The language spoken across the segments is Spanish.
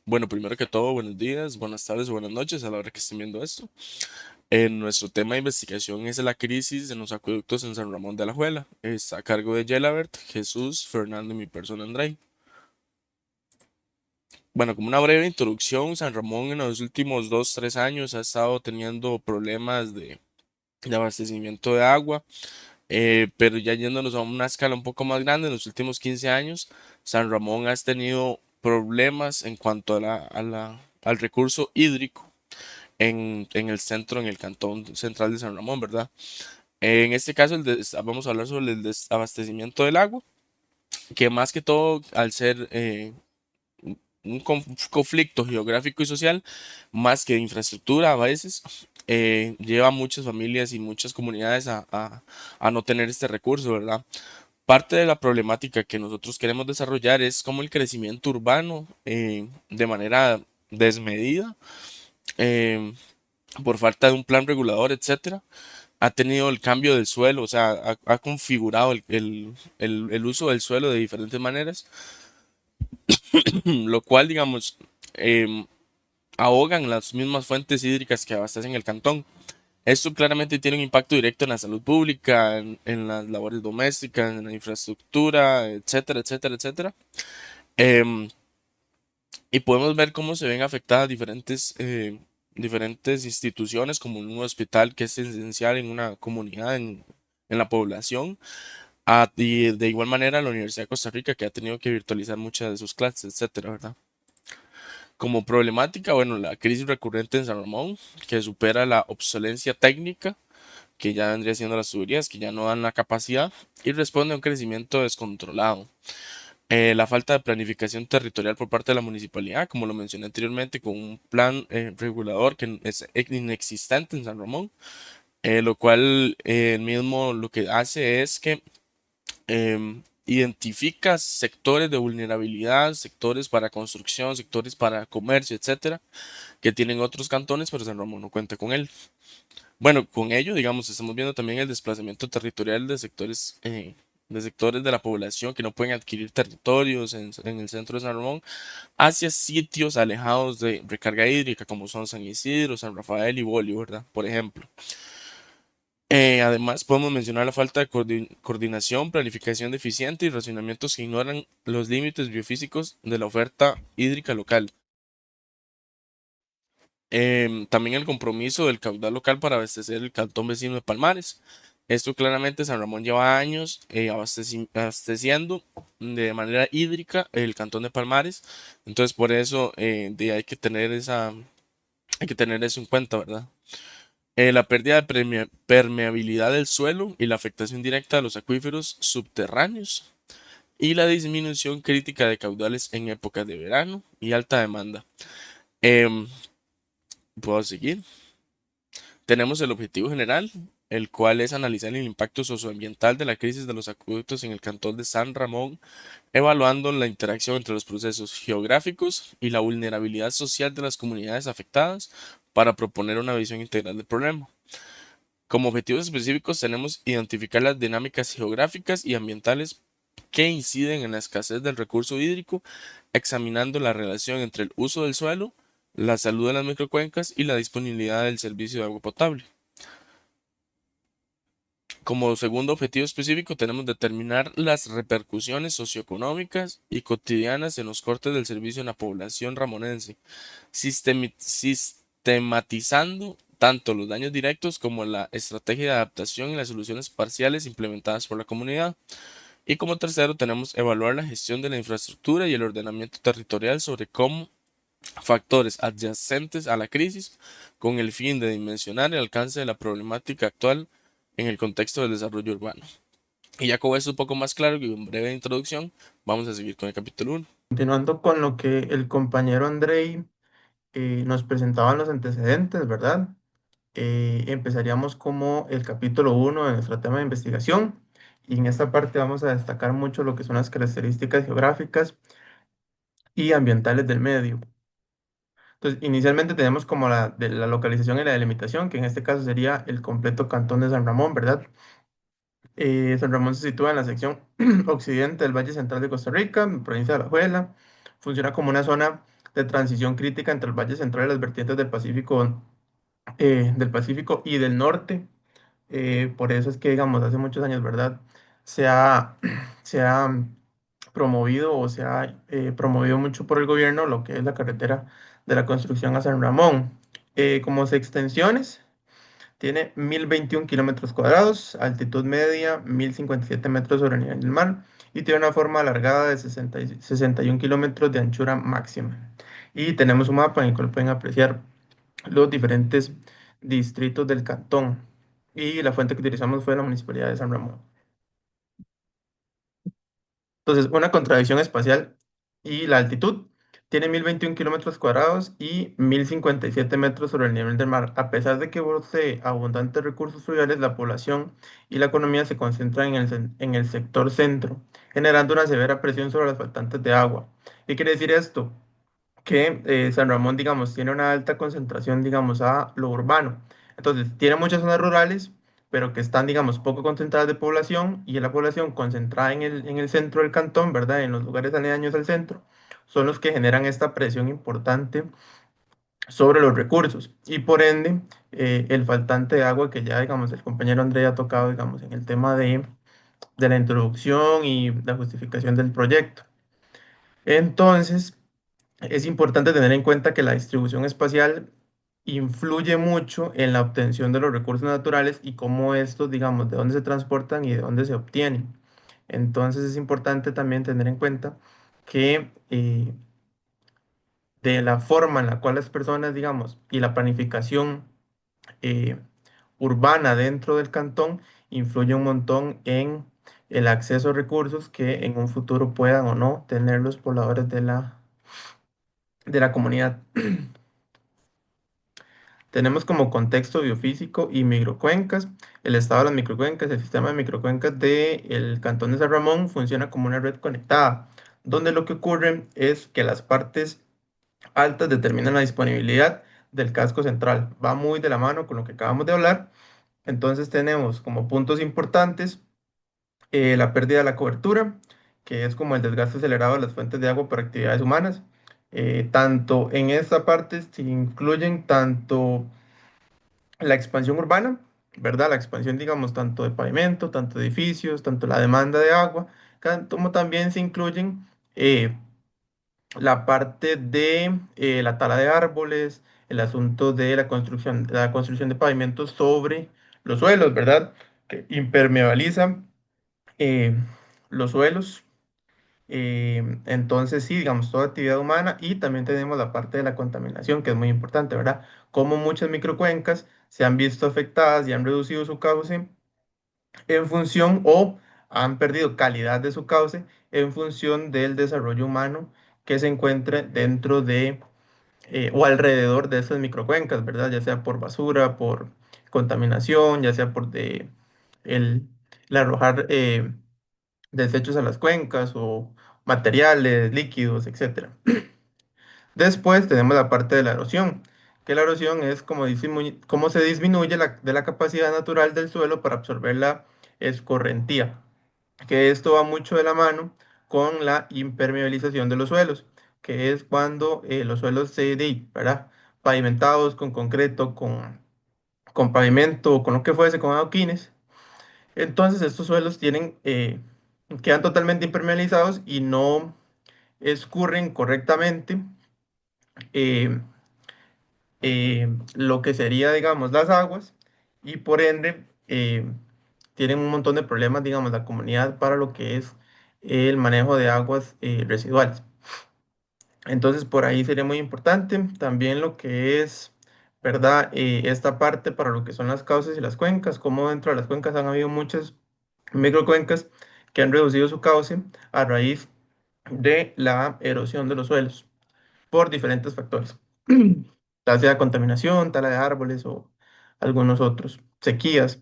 Bueno, primero que todo, buenos días, buenas tardes, buenas noches a la hora que estén viendo esto. Nuestro tema de investigación es la crisis en los acueductos en San Ramón de Alajuela. Está a cargo de Yelabert, Jesús, Fernando y mi persona Andrei. Bueno, como una breve introducción, San Ramón en los últimos 2, 3 años ha estado teniendo problemas de abastecimiento de agua, pero ya yéndonos a una escala un poco más grande, en los últimos 15 años, San Ramón ha tenido problemas en cuanto al recurso hídrico en el centro, en el cantón central de San Ramón, ¿verdad? En este caso, vamos a hablar sobre el desabastecimiento del agua, que más que todo, al ser un conflicto geográfico y social, más que de infraestructura a veces, lleva a muchas familias y muchas comunidades a no tener este recurso, ¿verdad? Parte de la problemática que nosotros queremos desarrollar es cómo el crecimiento urbano, de manera desmedida, eh, por falta de un plan regulador, etcétera, ha tenido el cambio del suelo, o sea, ha configurado el uso del suelo de diferentes maneras, lo cual, digamos, em, ahogan las mismas fuentes hídricas que abastecen el cantón. Esto claramente tiene un impacto directo en la salud pública, en las labores domésticas, en la infraestructura, etcétera, etcétera, etcétera. Em, y podemos ver cómo se ven afectadas diferentes instituciones, como un hospital que es esencial en una comunidad, en la población. Y de igual manera la Universidad de Costa Rica, que ha tenido que virtualizar muchas de sus clases, etcétera, ¿verdad? Como problemática, bueno, la crisis recurrente en San Ramón, que supera la obsolencia técnica, que ya vendría siendo las tuberías, que ya no dan la capacidad, y responde a un crecimiento descontrolado. La falta de planificación territorial por parte de la municipalidad, como lo mencioné anteriormente, con un plan regulador que es inexistente en San Ramón, lo cual el mismo lo que hace es que identifica sectores de vulnerabilidad, sectores para construcción, sectores para comercio, etcétera, que tienen otros cantones, pero San Ramón no cuenta con él. Bueno, con ello, digamos, estamos viendo también el desplazamiento territorial de sectores de la población que no pueden adquirir territorios en el centro de San Ramón hacia sitios alejados de recarga hídrica, como son San Isidro, San Rafael y Bolio, ¿verdad? Por ejemplo. Además, podemos mencionar la falta de coordinación, planificación deficiente y racionamientos que ignoran los límites biofísicos de la oferta hídrica local. También el compromiso del caudal local para abastecer el cantón vecino de Palmares. Esto claramente San Ramón lleva años abasteciendo de manera hídrica el cantón de Palmares. Entonces, por eso hay que tener eso en cuenta, ¿verdad? La pérdida de permeabilidad del suelo y la afectación directa a los acuíferos subterráneos y la disminución crítica de caudales en épocas de verano y alta demanda. Em, ¿Puedo seguir? Tenemos el objetivo general, el cual es analizar el impacto socioambiental de la crisis de los acueductos en el cantón de San Ramón, evaluando la interacción entre los procesos geográficos y la vulnerabilidad social de las comunidades afectadas para proponer una visión integral del problema. Como objetivos específicos tenemos identificar las dinámicas geográficas y ambientales que inciden en la escasez del recurso hídrico, examinando la relación entre el uso del suelo, la salud de las microcuencas y la disponibilidad del servicio de agua potable. Como segundo objetivo específico tenemos determinar las repercusiones socioeconómicas y cotidianas en los cortes del servicio en la población ramonense, sistematizando tanto los daños directos como la estrategia de adaptación y las soluciones parciales implementadas por la comunidad. Y como tercero tenemos evaluar la gestión de la infraestructura y el ordenamiento territorial sobre cómo factores adyacentes a la crisis con el fin de dimensionar el alcance de la problemática actual en el contexto del desarrollo urbano. Y ya con esto un poco más claro y una breve introducción, vamos a seguir con el capítulo 1. Continuando con lo que el compañero Andrei nos presentaba en los antecedentes, ¿verdad? Empezaríamos como el capítulo uno de nuestro tema de investigación y en esta parte vamos a destacar mucho lo que son las características geográficas y ambientales del medio. Entonces, inicialmente tenemos como de la localización y la delimitación, que en este caso sería el completo cantón de San Ramón, ¿verdad? San Ramón se sitúa en la sección occidente del Valle Central de Costa Rica, en provincia de Alajuela. Funciona como una zona de transición crítica entre el Valle Central y las vertientes del Pacífico y del norte. Por eso es que, digamos, hace muchos años, ¿verdad? Se ha, se ha promovido o se ha promovido mucho por el gobierno lo que es la carretera de la construcción a San Ramón. Como extensiones, tiene 1021 kilómetros cuadrados, altitud media 1057 metros sobre el nivel del mar y tiene una forma alargada de 61 kilómetros de anchura máxima. Y tenemos un mapa en el cual pueden apreciar los diferentes distritos del cantón. Y la fuente que utilizamos fue la Municipalidad de San Ramón. Entonces, una contradicción espacial y la altitud tiene 1021 kilómetros cuadrados y 1057 metros sobre el nivel del mar. A pesar de que posee abundantes recursos fluviales, la población y la economía se concentran en el sector centro, generando una severa presión sobre las faltantes de agua. ¿Qué quiere decir esto? Que San Ramón, digamos, tiene una alta concentración, digamos, a lo urbano. Entonces, tiene muchas zonas rurales, pero que están, digamos, poco concentradas de población y la población concentrada en el centro del cantón, ¿verdad? En los lugares aledaños al centro, son los que generan esta presión importante sobre los recursos y por ende el faltante de agua que ya, digamos, el compañero André ha tocado, digamos, en el tema de la introducción y la justificación del proyecto. Entonces, es importante tener en cuenta que la distribución espacial influye mucho en la obtención de los recursos naturales y cómo estos, digamos, de dónde se transportan y de dónde se obtienen. Entonces es importante también tener en cuenta que de la forma en la cual las personas, digamos, y la planificación eh, urbana dentro del cantón influye un montón en el acceso a recursos que en un futuro puedan o no tener los pobladores de la comunidad. Tenemos como contexto biofísico y microcuencas. El estado de las microcuencas, el sistema de microcuencas del Cantón de San Ramón funciona como una red conectada, donde lo que ocurre es que las partes altas determinan la disponibilidad del casco central. Va muy de la mano con lo que acabamos de hablar. Entonces tenemos como puntos importantes la pérdida de la cobertura, que es como el desgaste acelerado de las fuentes de agua por actividades humanas. Tanto en esta parte se incluyen tanto la expansión urbana, ¿verdad? La expansión, digamos, tanto de pavimento, tanto de edificios, tanto la demanda de agua, como también se incluyen la parte de la tala de árboles, el asunto de la construcción de pavimentos sobre los suelos, ¿verdad? Que impermeabilizan eh, los suelos. Entonces, sí, digamos, toda actividad humana y también tenemos la parte de la contaminación, que es muy importante, ¿verdad? Como muchas microcuencas se han visto afectadas y han reducido su cauce en función o han perdido calidad de su cauce en función del desarrollo humano que se encuentre dentro de o alrededor de esas microcuencas, ¿verdad? Ya sea por basura, por contaminación, ya sea por el, el arrojar desechos a las cuencas o materiales, líquidos, etcétera. Después tenemos la parte de la erosión, que la erosión es como cómo se disminuye de la capacidad natural del suelo para absorber la escorrentía, que esto va mucho de la mano con la impermeabilización de los suelos, que es cuando los suelos ¿verdad? Pavimentados con concreto, con pavimento, con lo que fuese, con adoquines. Entonces estos suelos quedan totalmente impermeabilizados y no escurren correctamente eh, lo que sería, digamos, las aguas y por ende tienen un montón de problemas, digamos, la comunidad para lo que es el manejo de aguas residuales. Entonces, por ahí sería muy importante también lo que es, ¿verdad? Esta parte para lo que son las cauces y las cuencas, como dentro de las cuencas han habido muchas microcuencas que han reducido su cauce a raíz de la erosión de los suelos por diferentes factores, ya sea contaminación, tala de árboles o algunos otros, sequías.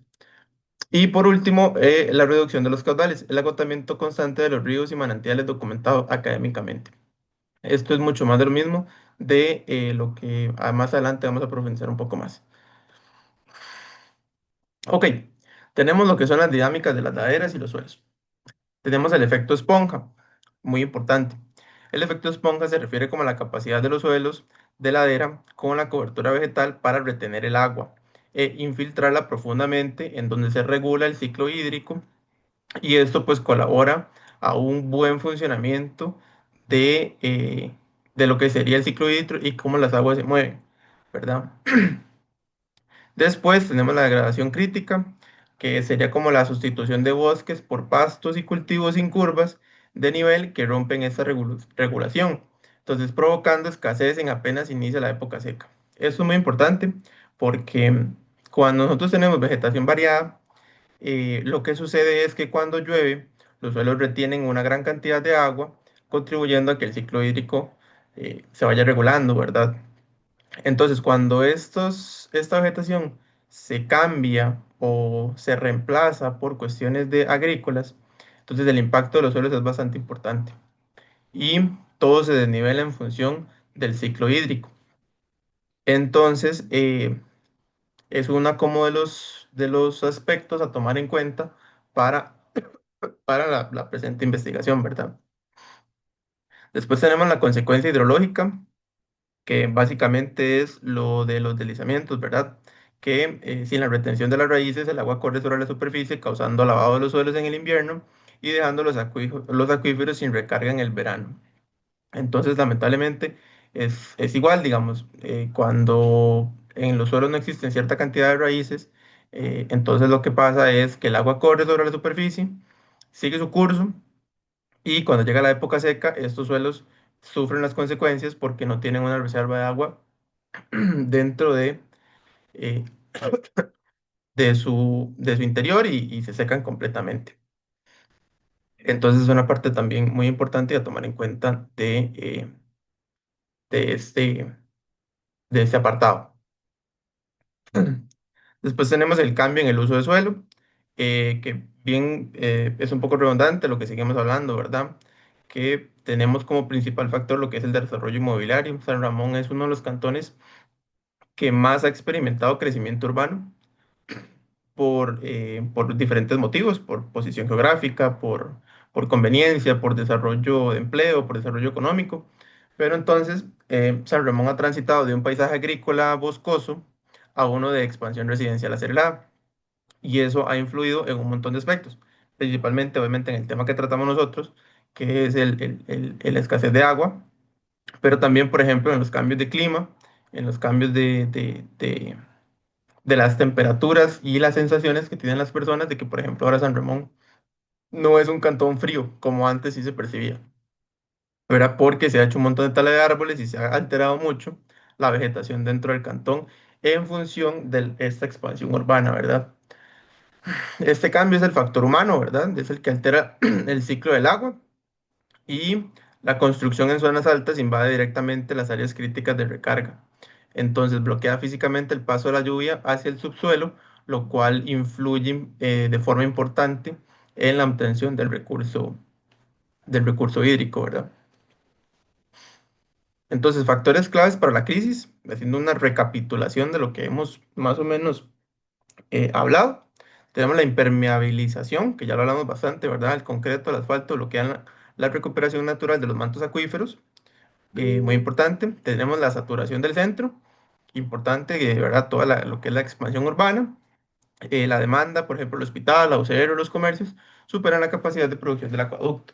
Y por último, la reducción de los caudales, el agotamiento constante de los ríos y manantiales documentado académicamente. Esto es mucho más de lo mismo de lo que más adelante vamos a profundizar un poco más. Ok, tenemos lo que son las dinámicas de las laderas y los suelos. Tenemos el efecto esponja, muy importante. El efecto esponja se refiere como a la capacidad de los suelos de ladera con la cobertura vegetal para retener el agua e infiltrarla profundamente en donde se regula el ciclo hídrico y esto pues colabora a un buen funcionamiento de lo que sería el ciclo hídrico y cómo las aguas se mueven, ¿verdad? Después tenemos la degradación crítica, que sería como la sustitución de bosques por pastos y cultivos sin curvas de nivel que rompen esta regulación, entonces provocando escasez en apenas inicia la época seca. Esto es muy importante porque cuando nosotros tenemos vegetación variada, lo que sucede es que cuando llueve, los suelos retienen una gran cantidad de agua, contribuyendo a que el ciclo hídrico se vaya regulando, ¿verdad? Entonces, cuando esta vegetación se cambia o se reemplaza por cuestiones de agrícolas, entonces el impacto de los suelos es bastante importante y todo se desnivela en función del ciclo hídrico. Entonces, es una como de los aspectos a tomar en cuenta para, para la presente investigación, ¿verdad? Después tenemos la consecuencia hidrológica, que básicamente es lo de los deslizamientos, ¿verdad? Que sin la retención de las raíces, el agua corre sobre la superficie, causando lavado de los suelos en el invierno y dejando los acuíferos sin recarga en el verano. Entonces, lamentablemente, es igual, digamos, cuando en los suelos no existen cierta cantidad de raíces, entonces lo que pasa es que el agua corre sobre la superficie, sigue su curso y cuando llega la época seca, estos suelos sufren las consecuencias porque no tienen una reserva de agua dentro eh, de su interior y se secan completamente. Entonces es una parte también muy importante a tomar en cuenta de de este apartado. Después tenemos el cambio en el uso de suelo, que bien es un poco redundante lo que seguimos hablando, ¿verdad? Que tenemos como principal factor lo que es el desarrollo inmobiliario. San Ramón es uno de los cantones que más ha experimentado crecimiento urbano por diferentes motivos, por posición geográfica, por conveniencia, por desarrollo de empleo, por desarrollo económico. Pero entonces, San Ramón ha transitado de un paisaje agrícola boscoso a uno de expansión residencial acelerada. Y eso ha influido en un montón de aspectos, principalmente, obviamente, en el tema que tratamos nosotros, que es la escasez de agua, pero también, por ejemplo, en los cambios de clima, en los cambios de las temperaturas y las sensaciones que tienen las personas de que, por ejemplo, ahora San Ramón no es un cantón frío como antes sí se percibía, ¿verdad? Porque se ha hecho un montón de tala de árboles y se ha alterado mucho la vegetación dentro del cantón en función de esta expansión urbana, ¿verdad? Este cambio es el factor humano, ¿verdad? Es el que altera el ciclo del agua y la construcción en zonas altas invade directamente las áreas críticas de recarga. Entonces bloquea físicamente el paso de la lluvia hacia el subsuelo, lo cual influye de forma importante en la obtención del recurso hídrico, ¿verdad? Entonces, factores claves para la crisis, haciendo una recapitulación de lo que hemos más o menos hablado. Tenemos la impermeabilización, que ya lo hablamos bastante, ¿verdad? El concreto, el asfalto bloquean la recuperación natural de los mantos acuíferos, muy importante. Tenemos la saturación del centro, importante, ¿verdad? Lo que es la expansión urbana. La demanda, por ejemplo, el hospital, la UCR, los comercios, superan la capacidad de producción del acueducto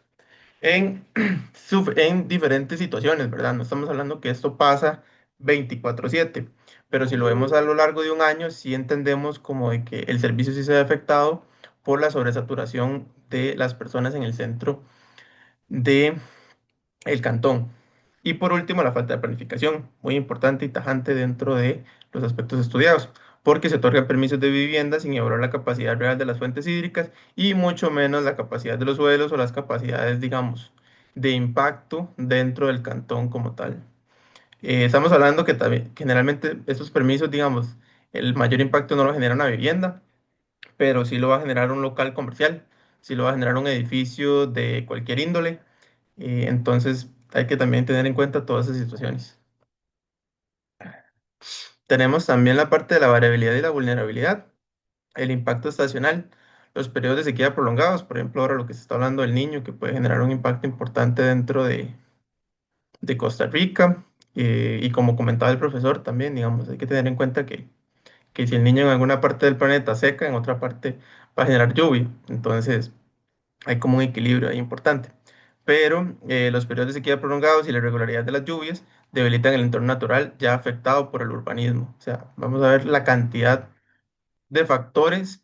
en, en diferentes situaciones, ¿verdad? No estamos hablando que esto pasa 24/7, pero si lo vemos a lo largo de un año, sí entendemos como de que el servicio sí se ve afectado por la sobresaturación de las personas en el centro de el cantón. Y por último, la falta de planificación, muy importante y tajante dentro de los aspectos estudiados, porque se otorgan permisos de vivienda sin evaluar la capacidad real de las fuentes hídricas y mucho menos la capacidad de los suelos o las capacidades, digamos, de impacto dentro del cantón como tal. Estamos hablando que también, generalmente estos permisos, digamos, el mayor impacto no lo genera una vivienda, pero sí lo va a generar un local comercial, sí lo va a generar un edificio de cualquier índole. Entonces hay que también tener en cuenta todas esas situaciones. Tenemos también la parte de la variabilidad y la vulnerabilidad, el impacto estacional, los periodos de sequía prolongados, por ejemplo, ahora lo que se está hablando del niño, que puede generar un impacto importante de Costa Rica. Y como comentaba el profesor también, digamos, hay que tener en cuenta que si el niño en alguna parte del planeta seca, en otra parte va a generar lluvia. Entonces, hay como un equilibrio ahí importante. Pero los periodos de sequía prolongados y la irregularidad de las lluvias debilitan el entorno natural ya afectado por el urbanismo. O sea, vamos a ver la cantidad de factores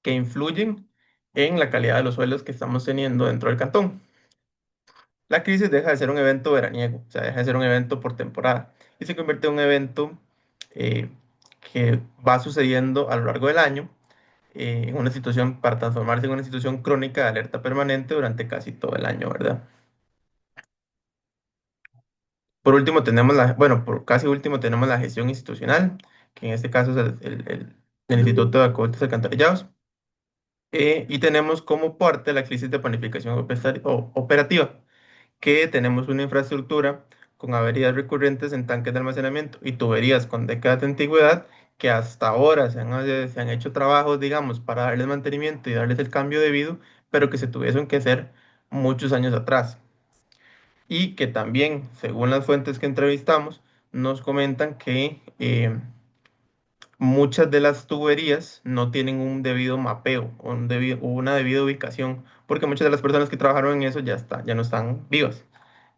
que influyen en la calidad de los suelos que estamos teniendo dentro del cantón. La crisis deja de ser un evento veraniego, o sea, deja de ser un evento por temporada y se convierte en un evento eh, que va sucediendo a lo largo del año en una situación para transformarse en una situación crónica de alerta permanente durante casi todo el año, ¿verdad? Por último tenemos bueno, por casi último tenemos la gestión institucional, que en este caso es el Instituto de Acueductos y Alcantarillados, y tenemos como parte la crisis de planificación operativa, que tenemos una infraestructura con averías recurrentes en tanques de almacenamiento y tuberías con décadas de antigüedad que hasta ahora se han hecho trabajos, digamos, para darles mantenimiento y darles el cambio debido, pero que se tuviesen que hacer muchos años atrás. Y que también, según las fuentes que entrevistamos, nos comentan que muchas de las tuberías no tienen un debido mapeo o una debida ubicación, porque muchas de las personas que trabajaron en eso ya no están vivas.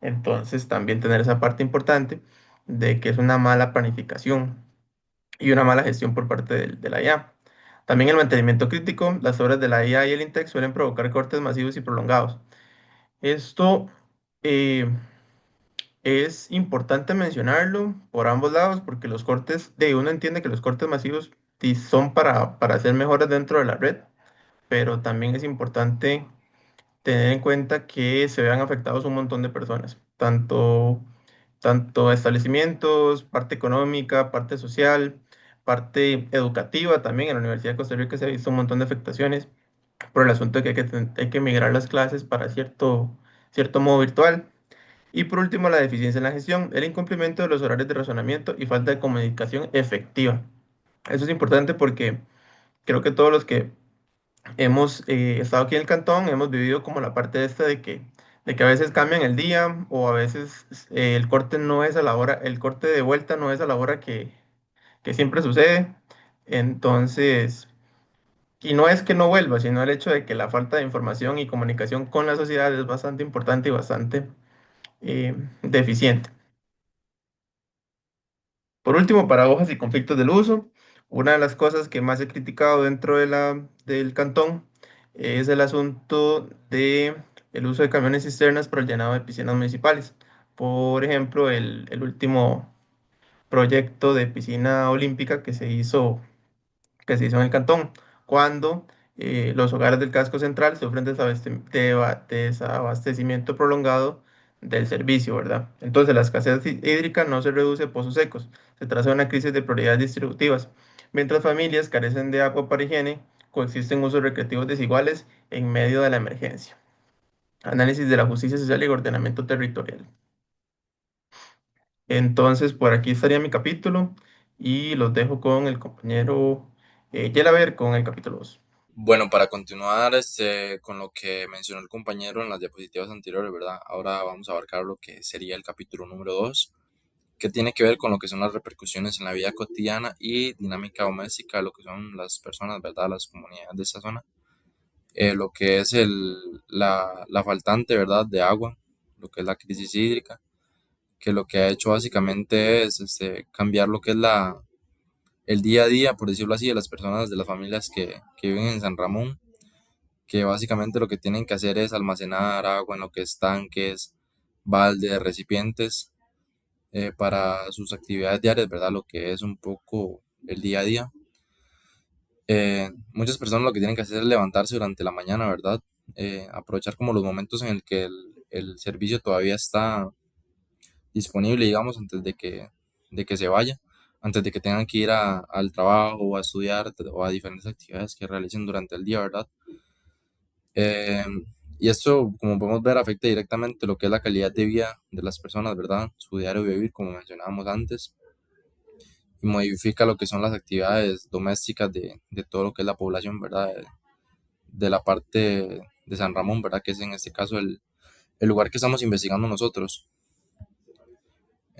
Entonces, también tener esa parte importante de que es una mala planificación y una mala gestión por parte de la IA. También el mantenimiento crítico, las obras de la IA y el INTEC suelen provocar cortes masivos y prolongados. Esto eh, es importante mencionarlo por ambos lados porque los cortes, de uno entiende que los cortes masivos sí son para hacer mejoras dentro de la red, pero también es importante tener en cuenta que se vean afectados un montón de personas, tanto establecimientos, parte económica, parte social, parte educativa también. En la Universidad de Costa Rica se ha visto un montón de afectaciones por el asunto de que hay que migrar las clases para cierto modo virtual. Y por último, la deficiencia en la gestión, el incumplimiento de los horarios de razonamiento y falta de comunicación efectiva. Eso es importante porque creo que todos los que hemos estado aquí en el cantón hemos vivido como la parte esta de que a veces cambian el día o a veces el corte no es a la hora, el corte de vuelta no es a la hora que siempre sucede. Entonces, y no es que no vuelva, sino el hecho de que la falta de información y comunicación con la sociedad es bastante importante y bastante deficiente. Por último, paradojas y conflictos del uso. Una de las cosas que más he criticado dentro del cantón es el asunto de el uso de camiones cisternas para el llenado de piscinas municipales. Por ejemplo, el último proyecto de piscina olímpica que se hizo en el cantón, cuando los hogares del casco central sufren desabastecimiento prolongado del servicio, ¿verdad? Entonces, la escasez hídrica no se reduce a pozos secos, se traza una crisis de prioridades distributivas. Mientras familias carecen de agua para higiene, coexisten usos recreativos desiguales en medio de la emergencia. Análisis de la justicia social y ordenamiento territorial. Entonces, por aquí estaría mi capítulo y los dejo con el compañero Yelaber con el capítulo 2. Bueno, para continuar con lo que mencionó el compañero en las diapositivas anteriores, ¿verdad? Ahora vamos a abarcar lo que sería el capítulo número 2, que tiene que ver con lo que son las repercusiones en la vida cotidiana y dinámica doméstica de lo que son las personas, ¿verdad? Las comunidades de esta zona. Lo que es la faltante, ¿verdad? De agua, lo que es la crisis hídrica, que lo que ha hecho básicamente es cambiar lo que es el día a día, por decirlo así, de las personas, de las familias que viven en San Ramón, que básicamente lo que tienen que hacer es almacenar agua en lo que es tanques, baldes, recipientes, para sus actividades diarias, ¿verdad? Lo que es un poco el día a día. Muchas personas lo que tienen que hacer es levantarse durante la mañana, ¿verdad? Aprovechar como los momentos en el que el servicio todavía está disponible, digamos, antes de que se vaya, antes de que tengan que ir al trabajo o a estudiar o a diferentes actividades que realicen durante el día, ¿verdad? Eh, y esto, como podemos ver, afecta directamente lo que es la calidad de vida de las personas, ¿verdad? Su diario vivir, como mencionábamos antes, y modifica lo que son las actividades domésticas de todo lo que es la población, ¿verdad? De la parte de San Ramón, ¿verdad? Que es en este caso el lugar que estamos investigando nosotros.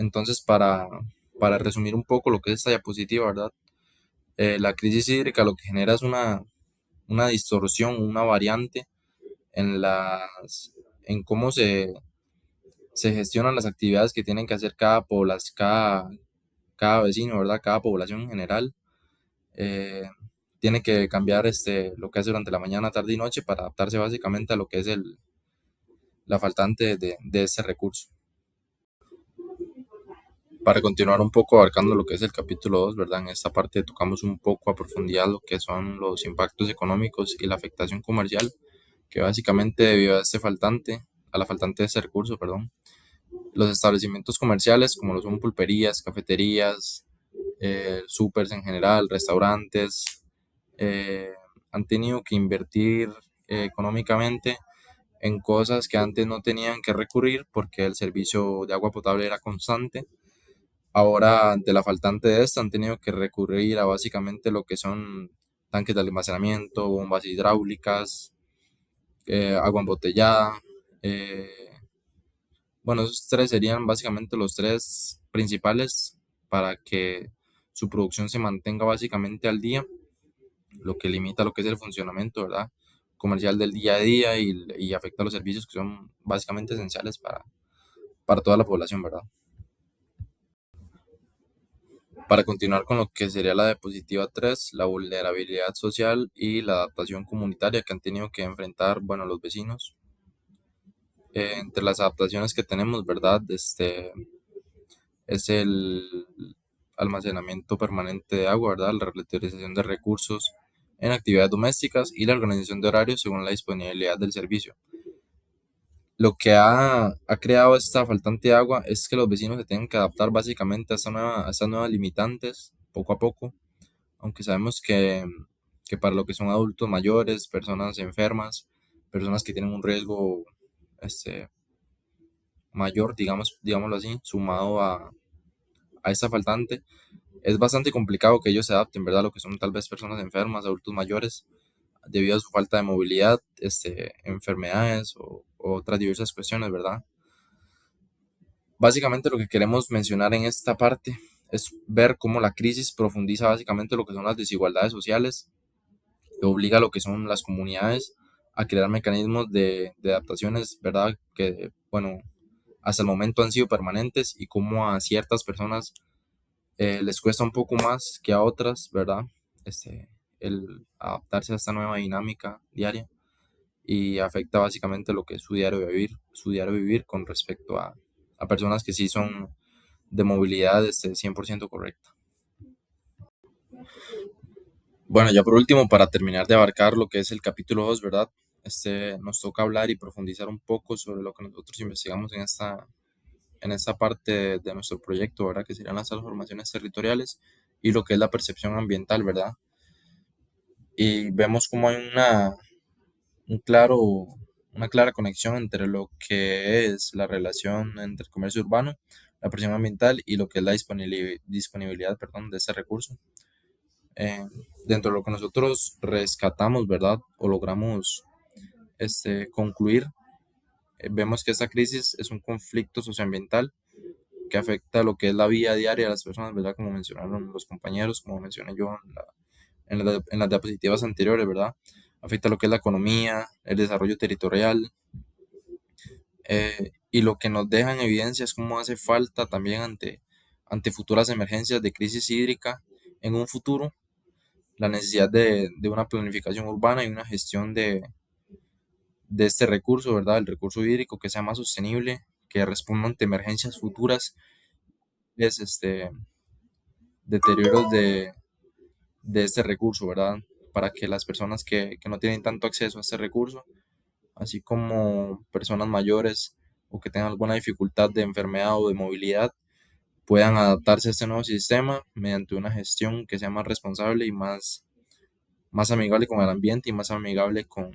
Entonces, para resumir un poco lo que es esta diapositiva, ¿verdad? La crisis hídrica lo que genera es una distorsión, una variante en en cómo se gestionan las actividades que tienen que hacer cada vecino, ¿verdad? Cada población en general. eh, Tiene que cambiar lo que hace durante la mañana, tarde y noche para adaptarse básicamente a lo que es la faltante de ese recurso. Para continuar un poco abarcando lo que es el capítulo 2, ¿verdad? En esta parte tocamos un poco a profundidad lo que son los impactos económicos y la afectación comercial, que básicamente debido a la faltante de ese recurso, perdón, los establecimientos comerciales, como lo son pulperías, cafeterías, supers en general, restaurantes, eh, han tenido que invertir económicamente en cosas que antes no tenían que recurrir porque el servicio de agua potable era constante. Ahora, ante la faltante de esta, han tenido que recurrir a básicamente lo que son tanques de almacenamiento, bombas hidráulicas, agua embotellada. eh, bueno, esos tres serían básicamente los tres principales para que su producción se mantenga básicamente al día, lo que limita lo que es el funcionamiento, ¿verdad? Comercial del día a día y afecta a los servicios que son básicamente esenciales para toda la población, ¿verdad? Para continuar con lo que sería la diapositiva 3, la vulnerabilidad social y la adaptación comunitaria que han tenido que enfrentar, bueno, los vecinos. Entre las adaptaciones que tenemos, ¿verdad? Es el almacenamiento permanente de agua, ¿verdad? La reutilización de recursos en actividades domésticas y la organización de horarios según la disponibilidad del servicio. Lo que ha creado esta faltante de agua es que los vecinos se tienen que adaptar básicamente a estas nuevas limitantes poco a poco, aunque sabemos que para lo que son adultos mayores, personas enfermas, personas que tienen un riesgo este, mayor, digámoslo así, sumado a esta faltante, es bastante complicado que ellos se adapten, ¿verdad? Lo que son tal vez personas enfermas, adultos mayores, debido a su falta de movilidad, enfermedades o otras diversas cuestiones, ¿verdad? Básicamente lo que queremos mencionar en esta parte es ver cómo la crisis profundiza básicamente lo que son las desigualdades sociales y obliga a lo que son las comunidades a crear mecanismos de adaptaciones, ¿verdad? Que, bueno, hasta el momento han sido permanentes y cómo a ciertas personas les cuesta un poco más que a otras, ¿verdad? El adaptarse a esta nueva dinámica diaria y afecta básicamente lo que es su diario vivir con respecto a personas que sí son de movilidad 100% correcta. Bueno, ya por último, para terminar de abarcar lo que es el capítulo 2, ¿verdad? Nos toca hablar y profundizar un poco sobre lo que nosotros investigamos en esta parte de nuestro proyecto, ¿verdad? Que serían las transformaciones territoriales y lo que es la percepción ambiental, ¿verdad? Y vemos cómo hay un claro, una clara conexión entre lo que es la relación entre el comercio urbano, la presión ambiental y lo que es la disponibilidad, perdón, de ese recurso. Eh, Dentro de lo que nosotros rescatamos, ¿verdad? O logramos concluir, vemos que esta crisis es un conflicto socioambiental que afecta lo que es la vida diaria de las personas, ¿verdad? Como mencionaron los compañeros, como mencioné yo en las diapositivas anteriores, ¿verdad? Afecta lo que es la economía, el desarrollo territorial, y lo que nos deja en evidencia es cómo hace falta también ante futuras emergencias de crisis hídrica en un futuro, la necesidad de una planificación urbana y una gestión de este recurso, ¿verdad? El recurso hídrico que sea más sostenible, que responda ante emergencias futuras, es deterioros de este recurso, ¿verdad? Para que las personas que no tienen tanto acceso a este recurso, así como personas mayores o que tengan alguna dificultad de enfermedad o de movilidad, puedan adaptarse a este nuevo sistema mediante una gestión que sea más responsable y más amigable con el ambiente y más amigable con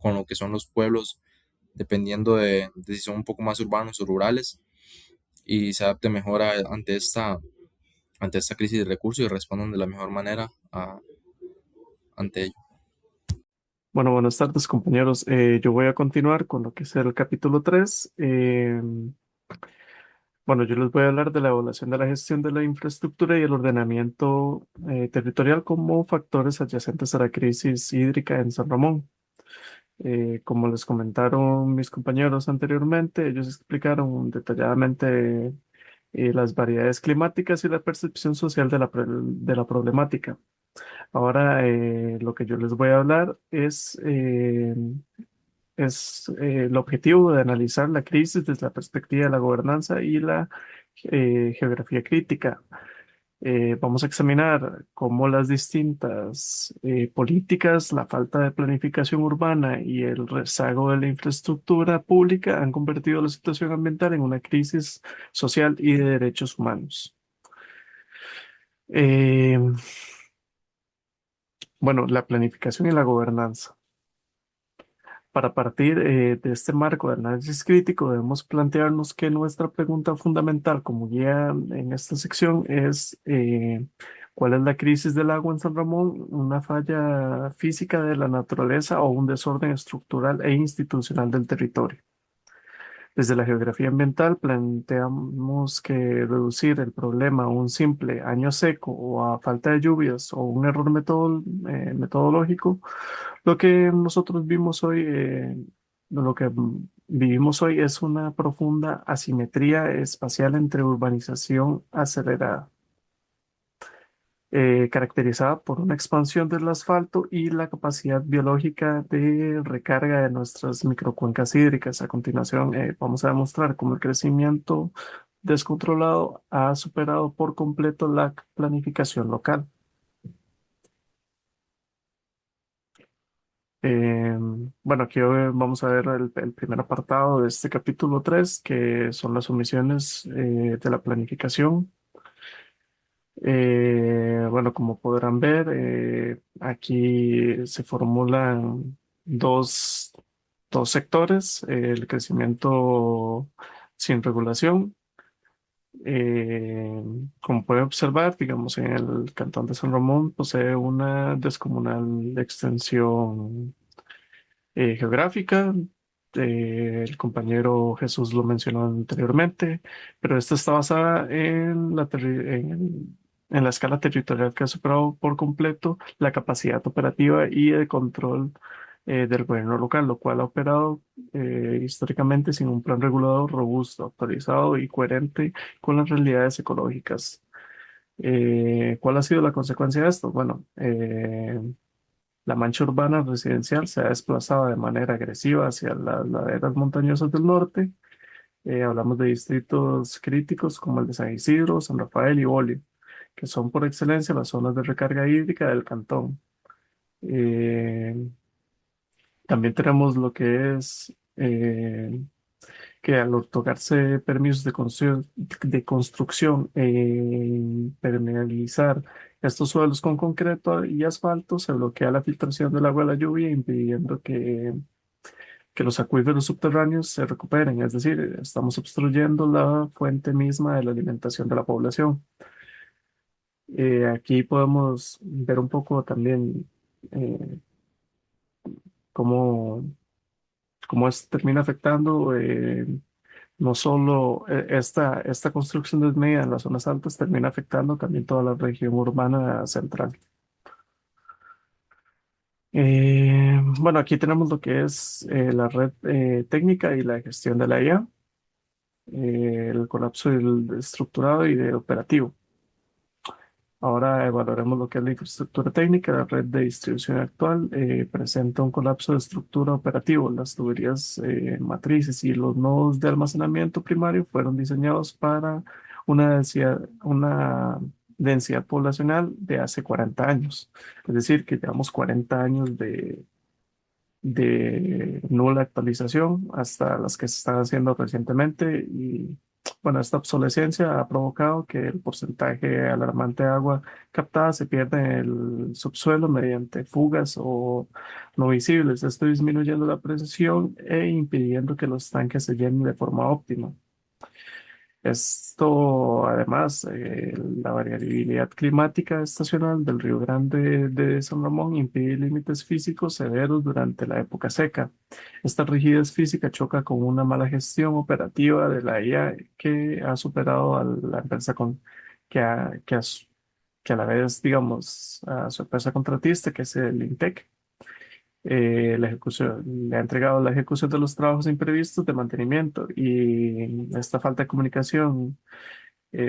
lo que son los pueblos, dependiendo de si son un poco más urbanos o rurales, y se adapte mejor ante esta crisis de recursos y respondan de la mejor manera ante ello. Bueno, buenas tardes, compañeros. Yo voy a continuar con lo que es el capítulo 3. Bueno, yo les voy a hablar de la evaluación de la gestión de la infraestructura y el ordenamiento territorial como factores adyacentes a la crisis hídrica en San Ramón. Como les comentaron mis compañeros anteriormente, ellos explicaron detalladamente las variedades climáticas y la percepción social de la problemática. Ahora, lo que yo les voy a hablar es el objetivo de analizar la crisis desde la perspectiva de la gobernanza y la geografía crítica. Vamos a examinar cómo las distintas políticas, la falta de planificación urbana y el rezago de la infraestructura pública han convertido la situación ambiental en una crisis social y de derechos humanos. Eh, bueno, la planificación y la gobernanza. Para partir de este marco de análisis crítico, debemos plantearnos que nuestra pregunta fundamental como guía en esta sección es ¿cuál es la crisis del agua en San Ramón? ¿Una falla física de la naturaleza o un desorden estructural e institucional del territorio? Desde la geografía ambiental planteamos que reducir el problema a un simple año seco o a falta de lluvias o un error metodológico lo que nosotros vimos hoy, lo que vivimos hoy es una profunda asimetría espacial entre urbanización acelerada, caracterizada por una expansión del asfalto y la capacidad biológica de recarga de nuestras microcuencas hídricas. A continuación, vamos a demostrar cómo el crecimiento descontrolado ha superado por completo la planificación local. Bueno, aquí vamos a ver el primer apartado de este capítulo 3, que son las omisiones de la planificación. Bueno, como podrán ver, aquí se formulan dos, dos sectores, el crecimiento sin regulación. Eh, Como pueden observar, digamos, en el Cantón de San Ramón posee una descomunal extensión geográfica. El compañero Jesús lo mencionó anteriormente, pero esta está basada en la escala territorial que ha superado por completo la capacidad operativa y de control del gobierno local, lo cual ha operado históricamente sin un plan regulador robusto, actualizado y coherente con las realidades ecológicas. ¿Cuál ha sido la consecuencia de esto? Bueno, la mancha urbana residencial se ha desplazado de manera agresiva hacia las laderas montañosas del norte. Hablamos de distritos críticos como el de San Isidro, San Rafael y Bolio, que son por excelencia las zonas de recarga hídrica del cantón. Eh, También tenemos lo que es que al otorgarse permisos de construcción e impermeabilizar estos suelos con concreto y asfalto, se bloquea la filtración del agua de la lluvia, impidiendo que los acuíferos subterráneos se recuperen. Es decir, estamos obstruyendo la fuente misma de la alimentación de la población. Aquí podemos ver un poco también eh, cómo, cómo esto termina afectando. No solo esta construcción desmedida en las zonas altas termina afectando también toda la región urbana central. Bueno, aquí tenemos lo que es la red técnica y la gestión de la IA, el colapso estructurado y de operativo. Ahora evaluaremos lo que es la infraestructura técnica. La red de distribución actual presenta un colapso de estructura operativo. Las tuberías matrices y los nodos de almacenamiento primario fueron diseñados para una densidad poblacional de hace 40 años. Es decir, que llevamos 40 años de nula actualización hasta las que se están haciendo recientemente y bueno, esta obsolescencia ha provocado que el porcentaje alarmante de agua captada se pierda en el subsuelo mediante fugas o no visibles, esto disminuyendo la presión e impidiendo que los tanques se llenen de forma óptima. Esto, además, la variabilidad climática estacional del Río Grande de San Ramón impide límites físicos severos durante la época seca. Esta rigidez física choca con una mala gestión operativa de la IA que ha superado a la empresa que a la vez, digamos, a su empresa contratista, que es el INTEC. La ejecución, le ha entregado la ejecución de los trabajos imprevistos de mantenimiento y esta falta de comunicación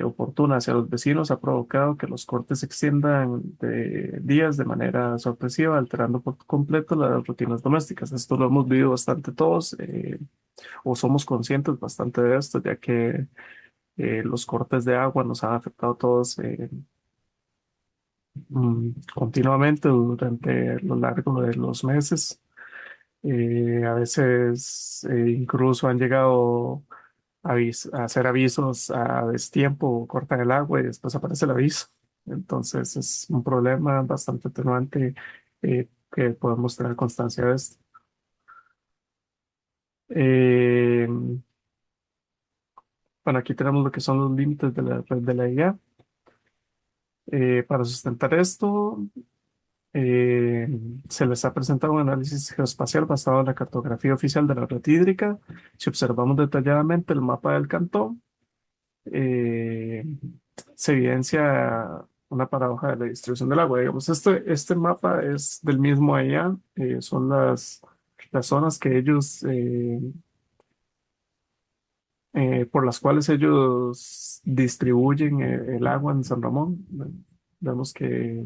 oportuna hacia los vecinos ha provocado que los cortes se extiendan de días de manera sorpresiva, alterando por completo las rutinas domésticas. Esto lo hemos vivido bastante todos, o somos conscientes bastante de esto, ya que los cortes de agua nos han afectado a todos continuamente durante lo largo de los meses. A veces incluso han llegado a hacer avisos a destiempo, cortan el agua y después aparece el aviso. Entonces es un problema bastante atenuante que podemos tener constancia de esto. Eh, bueno, aquí tenemos lo que son los límites de la red de la IA. Para sustentar esto, eh, se les ha presentado un análisis geoespacial basado en la cartografía oficial de la red hídrica. Si observamos detalladamente el mapa del cantón, eh, se evidencia una paradoja de la distribución del agua. Digamos, este mapa es del mismo allá, son las zonas que ellos, por las cuales ellos distribuyen el agua en San Ramón. Vemos que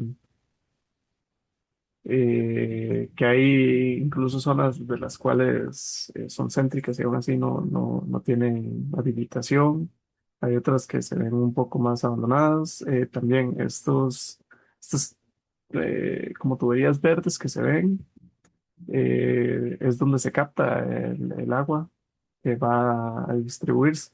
hay incluso zonas de las cuales son céntricas y aún así no tienen habilitación. Hay otras que se ven un poco más abandonadas. También estos como tuberías verdes que se ven, es donde se capta el agua que va a distribuirse.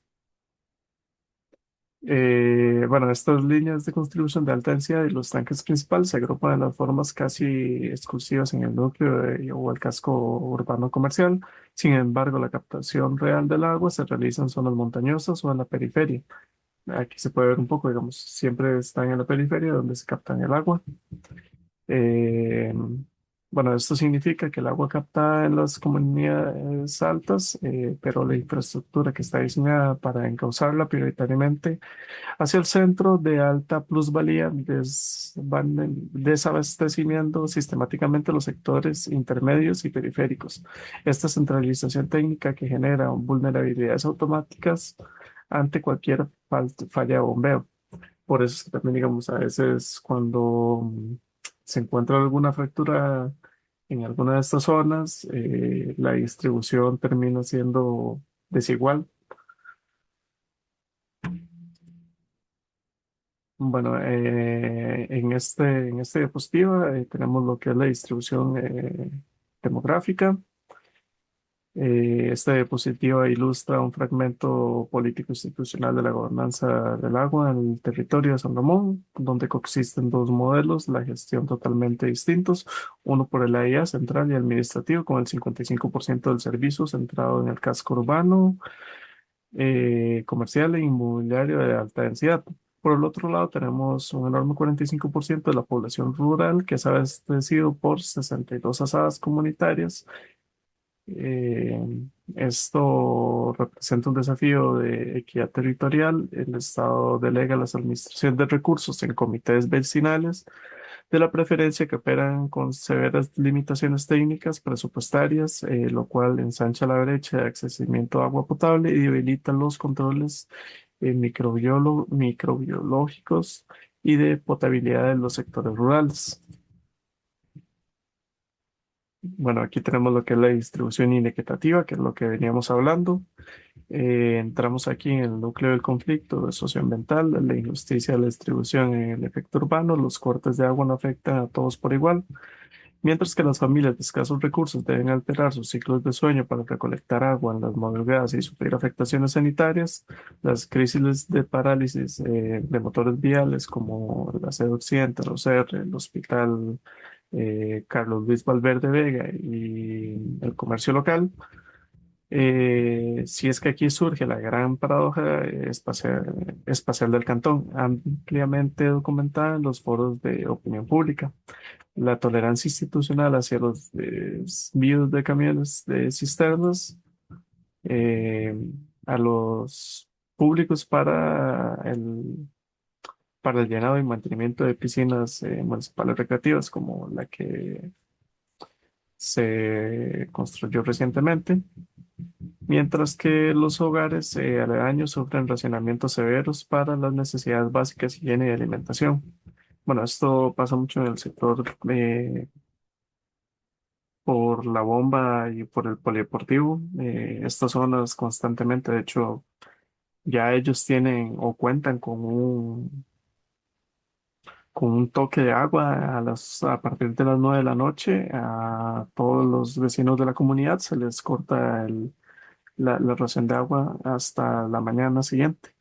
Bueno, estas líneas de contribución de alta densidad y los tanques principales se agrupan en las formas casi exclusivas en el núcleo o el casco urbano comercial. Sin embargo, la captación real del agua se realiza en zonas montañosas o en la periferia. Aquí se puede ver un poco, digamos, siempre están en la periferia donde se captan el agua. Eh, bueno, esto significa que el agua captada en las comunidades altas, pero la infraestructura que está diseñada para encauzarla prioritariamente hacia el centro de alta plusvalía van desabasteciendo sistemáticamente los sectores intermedios y periféricos. Esta centralización técnica que genera vulnerabilidades automáticas ante cualquier falla de bombeo. Por eso es que también, digamos, a veces cuando se encuentra alguna fractura en alguna de estas zonas, la distribución termina siendo desigual. Bueno, en esta diapositiva tenemos lo que es la distribución demográfica. Esta diapositiva ilustra un fragmento político-institucional de la gobernanza del agua en el territorio de San Ramón, donde coexisten dos modelos, la gestión totalmente distintos, uno por el AIA central y administrativo, con el 55% del servicio centrado en el casco urbano, comercial e inmobiliario de alta densidad. Por el otro lado, tenemos un enorme 45% de la población rural que es abastecido por 62 asadas comunitarias. Eh, Esto representa un desafío de equidad territorial. El Estado delega las administraciones de recursos en comités vecinales de la preferencia que operan con severas limitaciones técnicas presupuestarias, lo cual ensancha la brecha de accesimiento a agua potable y debilita los controles microbiológicos y de potabilidad de los sectores rurales. Bueno, aquí tenemos lo que es la distribución inequitativa, que es lo que veníamos hablando. Entramos aquí en el núcleo del conflicto socioambiental, la injusticia de la distribución en el efecto urbano, los cortes de agua no afectan a todos por igual, mientras que las familias de escasos recursos deben alterar sus ciclos de sueño para recolectar agua en las madrugadas y sufrir afectaciones sanitarias. Las crisis de parálisis de motores viales como la sede Occidente, el OCR, el Hospital Carlos Luis Valverde Vega y el comercio local Si es que aquí surge la gran paradoja espacial del Cantón, ampliamente documentada en los foros de opinión pública. La tolerancia institucional hacia los desvíos de camiones de cisternas, eh, a los públicos para el llenado y mantenimiento de piscinas municipales recreativas, como la que se construyó recientemente, mientras que los hogares aledaños sufren racionamientos severos para las necesidades básicas, higiene y alimentación. Bueno, esto pasa mucho en el sector por la bomba y por el polideportivo. Estas zonas constantemente, de hecho, ya ellos tienen o cuentan con un toque de agua a partir de las 9 de la noche. A todos los vecinos de la comunidad se les corta la ración de agua hasta la mañana siguiente.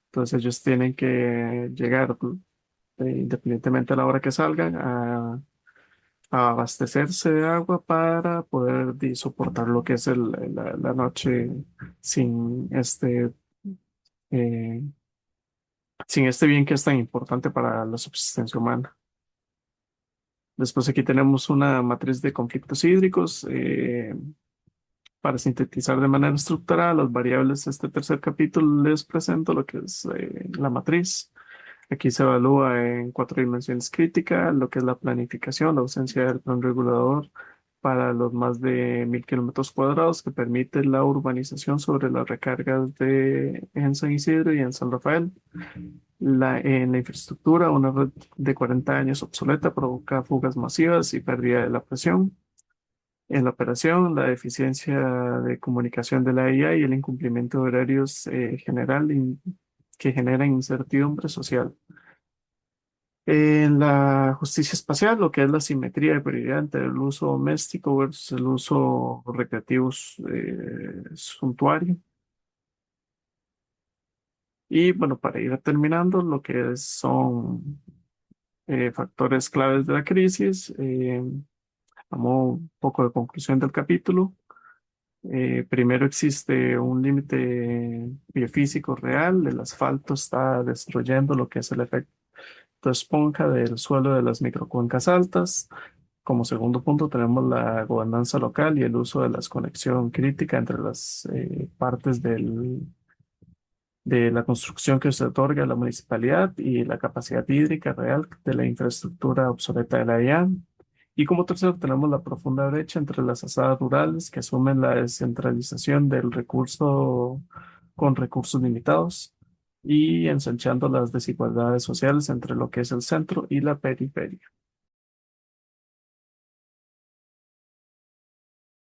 Entonces ellos tienen que llegar, independientemente de la hora que salgan, a abastecerse de agua para poder soportar lo que es la noche sin eh, sin este bien que es tan importante para la subsistencia humana. Después aquí tenemos una matriz de conflictos hídricos. Para sintetizar de manera estructurada las variables de este tercer capítulo, les presento lo que es la matriz. Aquí se evalúa en 4 dimensiones críticas lo que es la planificación, la ausencia del plan regulador para los más de 1.000 kilómetros cuadrados que permite la urbanización sobre las recargas en San Isidro y en San Rafael. En la infraestructura, una red de 40 años obsoleta provoca fugas masivas y pérdida de la presión. En la operación, la deficiencia de comunicación de la IA y el incumplimiento de horarios que generan incertidumbre social. En la justicia espacial, lo que es la simetría de prioridad entre el uso doméstico versus el uso recreativo suntuario. Y bueno, para ir terminando, lo que son factores claves de la crisis, como un poco de conclusión del capítulo. Primero existe un límite biofísico real, el asfalto está destruyendo lo que es el efecto esponja del suelo de las microcuencas altas. Como segundo punto tenemos la gobernanza local y el uso de la conexión crítica entre las partes de la construcción que se otorga a la municipalidad y la capacidad hídrica real de la infraestructura obsoleta de la IA. Y como tercero tenemos la profunda brecha entre las asadas rurales que asumen la descentralización del recurso con recursos limitados y ensanchando las desigualdades sociales entre lo que es el centro y la periferia.